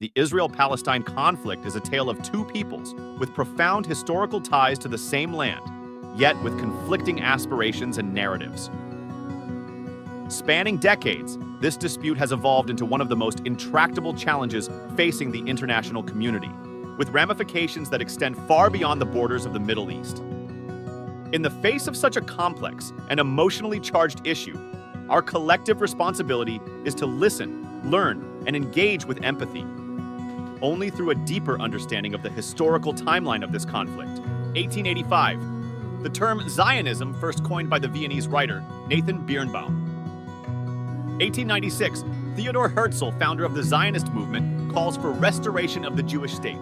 The Israel-Palestine conflict is a tale of two peoples with profound historical ties to the same land, yet with conflicting aspirations and narratives. Spanning decades, this dispute has evolved into one of the most intractable challenges facing the international community, with ramifications that extend far beyond the borders of the Middle East. In the face of such a complex and emotionally charged issue, our collective responsibility is to listen, learn, and engage with empathy. Only through a deeper understanding of the historical timeline of this conflict. 1885. The term Zionism, first coined by the Viennese writer Nathan Birnbaum. 1896. Theodor Herzl, founder of the Zionist movement, calls for restoration of the Jewish state.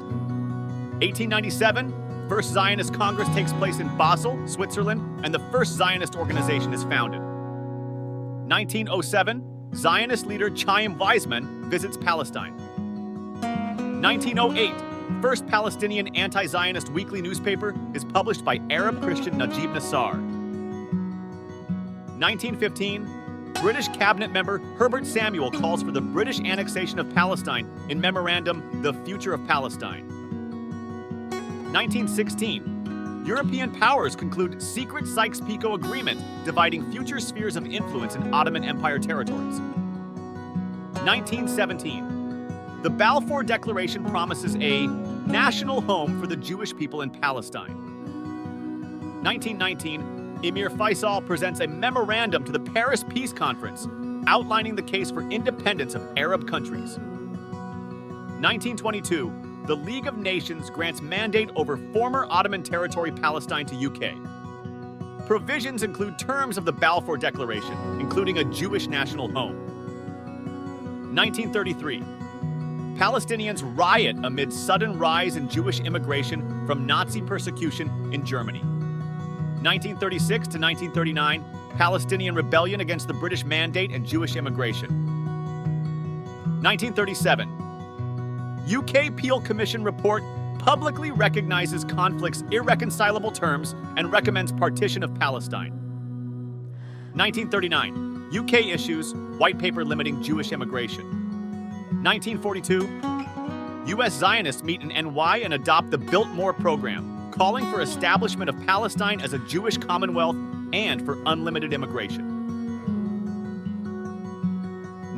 1897. First Zionist Congress takes place in Basel, Switzerland, and the first Zionist organization is founded. 1907. Zionist leader Chaim Weizmann visits Palestine. 1908, first Palestinian anti-Zionist weekly newspaper is published by Arab Christian Najib Nassar. 1915, British cabinet member Herbert Samuel calls for the British annexation of Palestine in memorandum The Future of Palestine. 1916, European powers conclude secret Sykes-Picot agreement dividing future spheres of influence in Ottoman Empire territories. 1917, the Balfour Declaration promises a national home for the Jewish people in Palestine. 1919, Emir Faisal presents a memorandum to the Paris Peace Conference outlining the case for independence of Arab countries. 1922, the League of Nations grants mandate over former Ottoman territory Palestine to UK. Provisions include terms of the Balfour Declaration, including a Jewish national home. 1933, Palestinians riot amid sudden rise in Jewish immigration from Nazi persecution in Germany. 1936 to 1939, Palestinian rebellion against the British Mandate and Jewish immigration. 1937, UK Peel Commission report publicly recognizes conflict's irreconcilable terms and recommends partition of Palestine. 1939, UK issues white paper limiting Jewish immigration. 1942, U.S. Zionists meet in NY and adopt the Biltmore Program, calling for establishment of Palestine as a Jewish commonwealth and for unlimited immigration.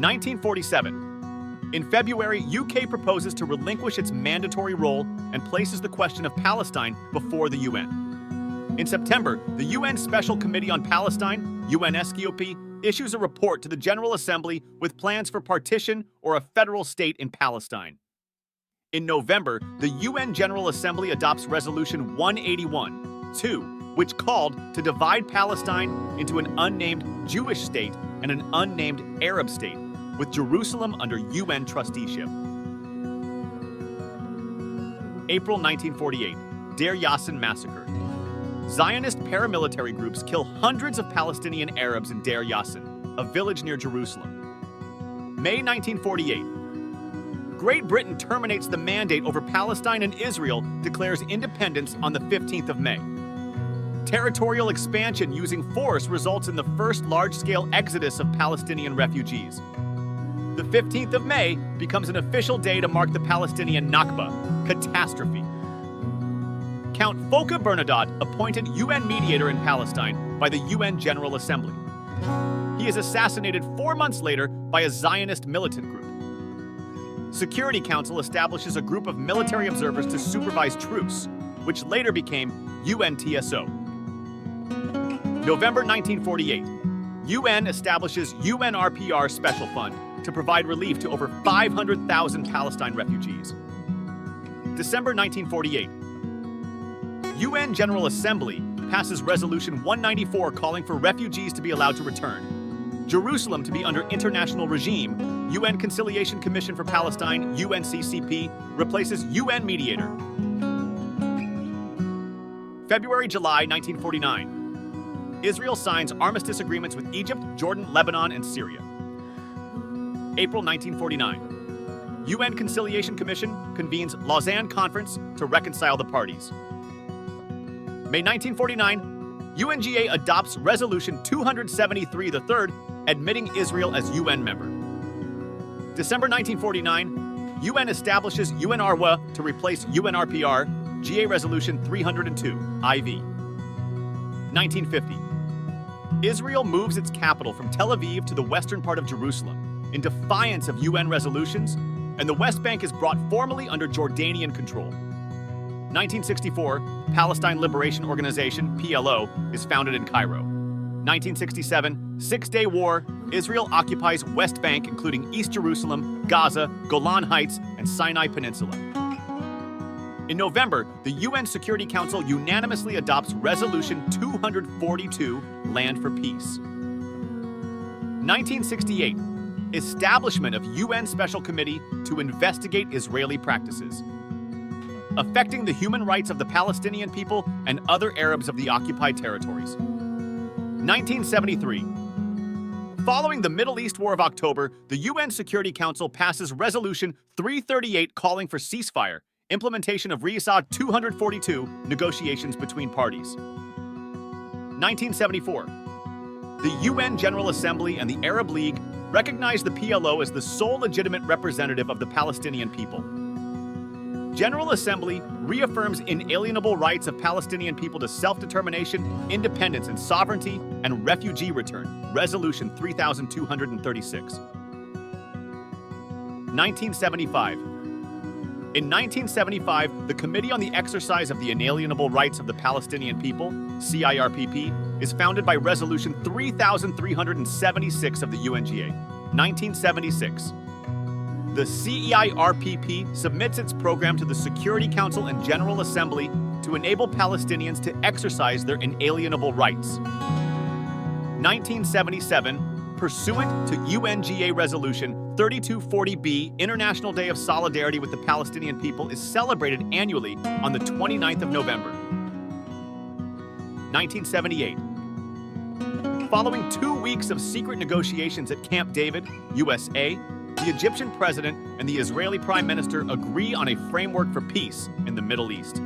1947, in February, UK proposes to relinquish its mandatory role and places the question of Palestine before the UN. In September, the UN Special Committee on Palestine, UNSCOP, issues a report to the General Assembly with plans for partition or a federal state in Palestine. In November, the UN General Assembly adopts Resolution 181-2, which called to divide Palestine into an unnamed Jewish state and an unnamed Arab state, with Jerusalem under UN trusteeship. April 1948, Deir Yassin massacre. Zionist paramilitary groups kill hundreds of Palestinian Arabs in Deir Yassin, a village near Jerusalem. May 1948. Great Britain terminates the mandate over Palestine, and Israel declares independence on the 15th of May. Territorial expansion using force results in the first large-scale exodus of Palestinian refugees. The 15th of May becomes an official day to mark the Palestinian Nakba, catastrophe. Count Foka Bernadotte appointed UN mediator in Palestine by the UN General Assembly. He is assassinated 4 months later by a Zionist militant group. Security Council establishes a group of military observers to supervise truce, which later became UNTSO. November 1948, UN establishes UNRPR Special Fund to provide relief to over 500,000 Palestine refugees. December 1948, UN General Assembly passes Resolution 194 calling for refugees to be allowed to return. Jerusalem to be under international regime. UN Conciliation Commission for Palestine, UNCCP, replaces UN mediator. February-July 1949. Israel signs armistice agreements with Egypt, Jordan, Lebanon, and Syria. April 1949. UN Conciliation Commission convenes Lausanne Conference to reconcile the parties. May 1949, UNGA adopts Resolution 273 III, admitting Israel as UN member. December 1949, UN establishes UNRWA to replace UNRPR, GA Resolution 302, IV. 1950. Israel moves its capital from Tel Aviv to the western part of Jerusalem in defiance of UN resolutions, and the West Bank is brought formally under Jordanian control. 1964, Palestine Liberation Organization, PLO, is founded in Cairo. 1967, Six-Day War, Israel occupies West Bank, including East Jerusalem, Gaza, Golan Heights, and Sinai Peninsula. In November, the UN Security Council unanimously adopts Resolution 242, Land for Peace. 1968, establishment of UN Special Committee to investigate Israeli practices affecting the human rights of the Palestinian people and other Arabs of the occupied territories. 1973. Following the Middle East War of October, the UN Security Council passes Resolution 338 calling for ceasefire, implementation of Resolution 242, negotiations between parties. 1974. The UN General Assembly and the Arab League recognize the PLO as the sole legitimate representative of the Palestinian people. General Assembly reaffirms inalienable rights of Palestinian people to self-determination, independence and sovereignty, and refugee return, Resolution 3236. 1975. In 1975, the Committee on the Exercise of the Inalienable Rights of the Palestinian People, CIRPP, is founded by Resolution 3376 of the UNGA. 1976. The CIRPP submits its program to the Security Council and General Assembly to enable Palestinians to exercise their inalienable rights. 1977, pursuant to UNGA Resolution 3240B, International Day of Solidarity with the Palestinian People is celebrated annually on the 29th of November. 1978. Following 2 weeks of secret negotiations at Camp David, USA, the Egyptian president and the Israeli prime minister agree on a framework for peace in the Middle East.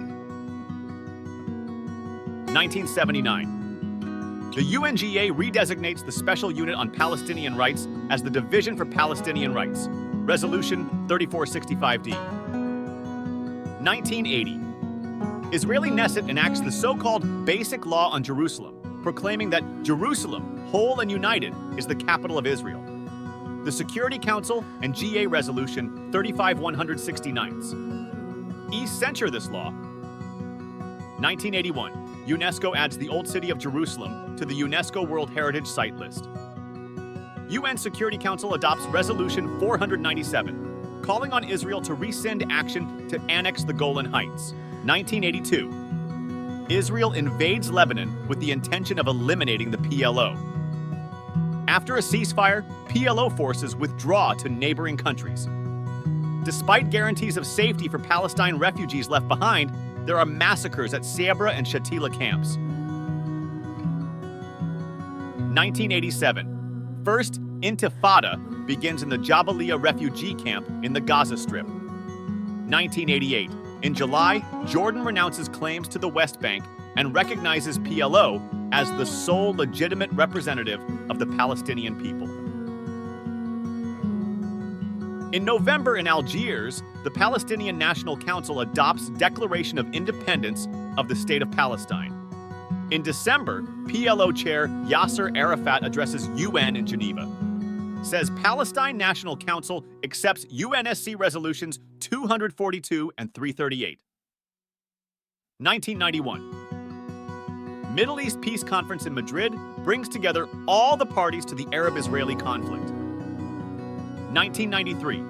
1979. The UNGA redesignates the Special Unit on Palestinian Rights as the Division for Palestinian Rights, Resolution 3465D. 1980. Israeli Knesset enacts the so-called Basic Law on Jerusalem, proclaiming that Jerusalem, whole and united, is the capital of Israel. The Security Council and GA Resolution 35169. East censure this law. 1981. UNESCO adds the Old City of Jerusalem to the UNESCO World Heritage Site list. UN Security Council adopts Resolution 497, calling on Israel to rescind action to annex the Golan Heights. 1982. Israel invades Lebanon with the intention of eliminating the PLO. After a ceasefire, PLO forces withdraw to neighboring countries. Despite guarantees of safety for Palestine refugees left behind, there are massacres at Sabra and Shatila camps. 1987. First Intifada begins in the Jabalia refugee camp in the Gaza Strip. 1988. In July, Jordan renounces claims to the West Bank and recognizes PLO as the sole legitimate representative of the Palestinian people. In November in Algiers, the Palestinian National Council adopts Declaration of Independence of the State of Palestine. In December, PLO chair Yasser Arafat addresses UN in Geneva. Says Palestine National Council accepts UNSC resolutions 242 and 338. 1991. Middle East Peace Conference in Madrid brings together all the parties to the Arab-Israeli conflict. 1993.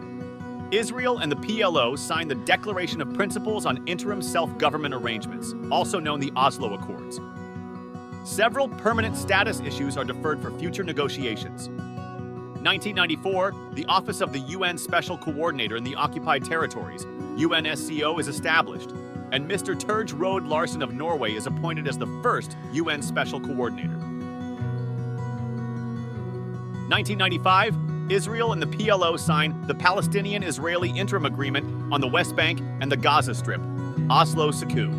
Israel and the PLO sign the Declaration of Principles on Interim Self-Government Arrangements, also known the Oslo Accords. Several permanent status issues are deferred for future negotiations. 1994, the Office of the UN Special Coordinator in the Occupied Territories, UNSCO, is established, and Mr. Terje Rode Larsen of Norway is appointed as the first UN Special Coordinator. 1995, Israel and the PLO sign the Palestinian-Israeli Interim Agreement on the West Bank and the Gaza Strip, Oslo Siku.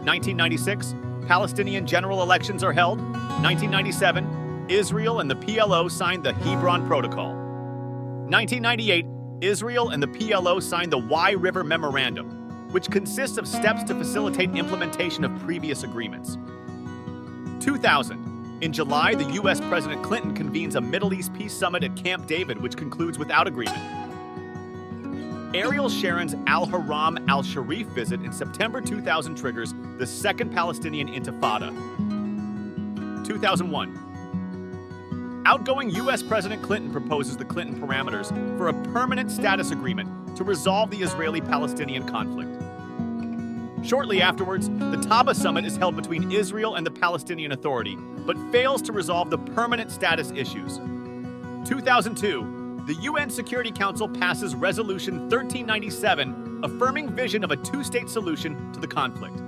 1996, Palestinian general elections are held. 1997, Israel and the PLO signed the Hebron Protocol. 1998, Israel and the PLO signed the Wye River Memorandum, which consists of steps to facilitate implementation of previous agreements. 2000. In July, the U.S. President Clinton convenes a Middle East peace summit at Camp David, which concludes without agreement. Ariel Sharon's Al-Haram al-Sharif visit in September 2000 triggers the Second Palestinian Intifada. 2001. Outgoing U.S. President Clinton proposes the Clinton parameters for a permanent status agreement to resolve the Israeli-Palestinian conflict. Shortly afterwards, the Taba summit is held between Israel and the Palestinian Authority, but fails to resolve the permanent status issues. 2002, the UN Security Council passes Resolution 1397, affirming vision of a two-state solution to the conflict.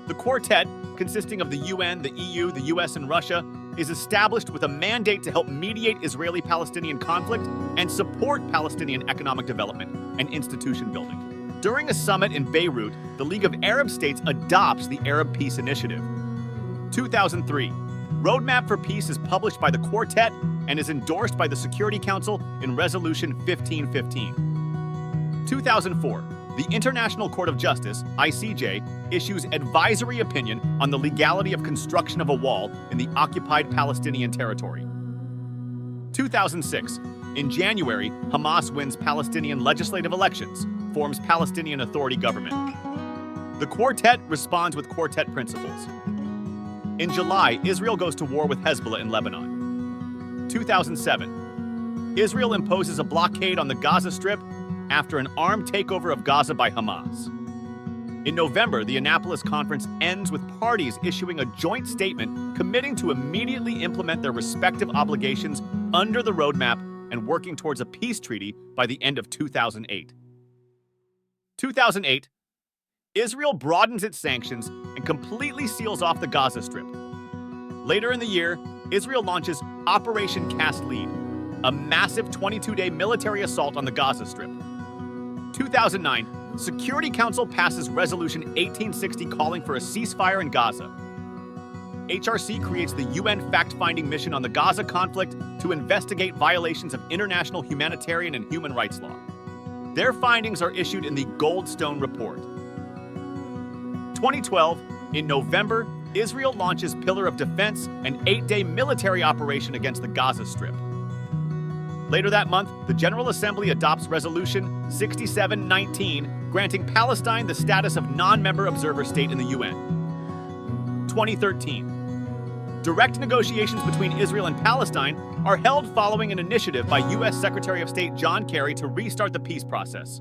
The quartet, consisting of the UN, the EU, the US, and Russia, is established with a mandate to help mediate Israeli-Palestinian conflict and support Palestinian economic development and institution building. During a summit in Beirut, the League of Arab States adopts the Arab Peace Initiative. 2003. Roadmap for Peace is published by the Quartet and is endorsed by the Security Council in Resolution 1515. 2004. The International Court of Justice, ICJ, issues advisory opinion on the legality of construction of a wall in the occupied Palestinian territory. 2006. In January, Hamas wins Palestinian legislative elections, forms Palestinian Authority government. The Quartet responds with Quartet principles. In July, Israel goes to war with Hezbollah in Lebanon. 2007. Israel imposes a blockade on the Gaza Strip after an armed takeover of Gaza by Hamas. In November, the Annapolis Conference ends with parties issuing a joint statement committing to immediately implement their respective obligations under the roadmap and working towards a peace treaty by the end of 2008. 2008, Israel broadens its sanctions and completely seals off the Gaza Strip. Later in the year, Israel launches Operation Cast Lead, a massive 22-day military assault on the Gaza Strip. 2009, Security Council passes Resolution 1860 calling for a ceasefire in Gaza. HRC creates the UN fact-finding mission on the Gaza conflict to investigate violations of international humanitarian and human rights law. Their findings are issued in the Goldstone Report. 2012, in November, Israel launches Pillar of Defense, an 8-day military operation against the Gaza Strip. Later that month, the General Assembly adopts Resolution 6719, granting Palestine the status of non-member observer state in the UN. 2013. Direct negotiations between Israel and Palestine are held following an initiative by U.S. Secretary of State John Kerry to restart the peace process.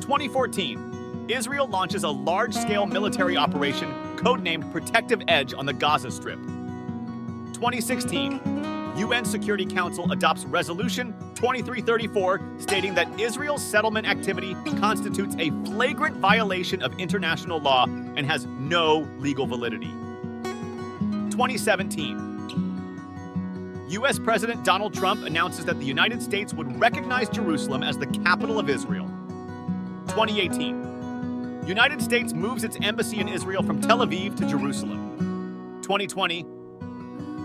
2014. Israel launches a large-scale military operation codenamed Protective Edge on the Gaza Strip. 2016. UN Security Council adopts Resolution 2334, stating that Israel's settlement activity constitutes a flagrant violation of international law and has no legal validity. 2017. U.S. President Donald Trump announces that the United States would recognize Jerusalem as the capital of Israel. 2018. United States moves its embassy in Israel from Tel Aviv to Jerusalem. 2020.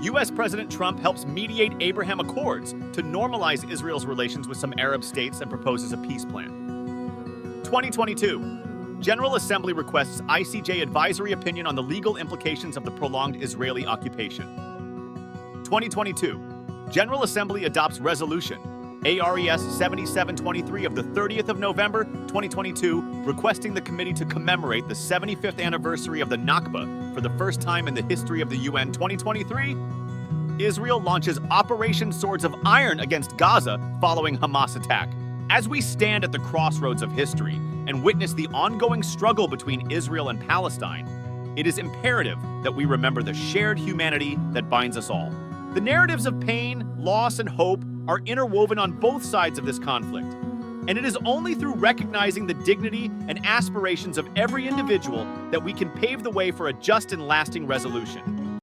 U.S. President Trump helps mediate Abraham Accords to normalize Israel's relations with some Arab states and proposes a peace plan. 2022. General Assembly requests ICJ advisory opinion on the legal implications of the prolonged Israeli occupation. 2022. General Assembly adopts Resolution ARES 7723 of the 30th of November, 2022, requesting the committee to commemorate the 75th anniversary of the Nakba for the first time in the history of the UN. 2023. Israel launches Operation Swords of Iron against Gaza following Hamas attack. As we stand at the crossroads of history and witness the ongoing struggle between Israel and Palestine, it is imperative that we remember the shared humanity that binds us all. The narratives of pain, loss, and hope are interwoven on both sides of this conflict, and it is only through recognizing the dignity and aspirations of every individual that we can pave the way for a just and lasting resolution.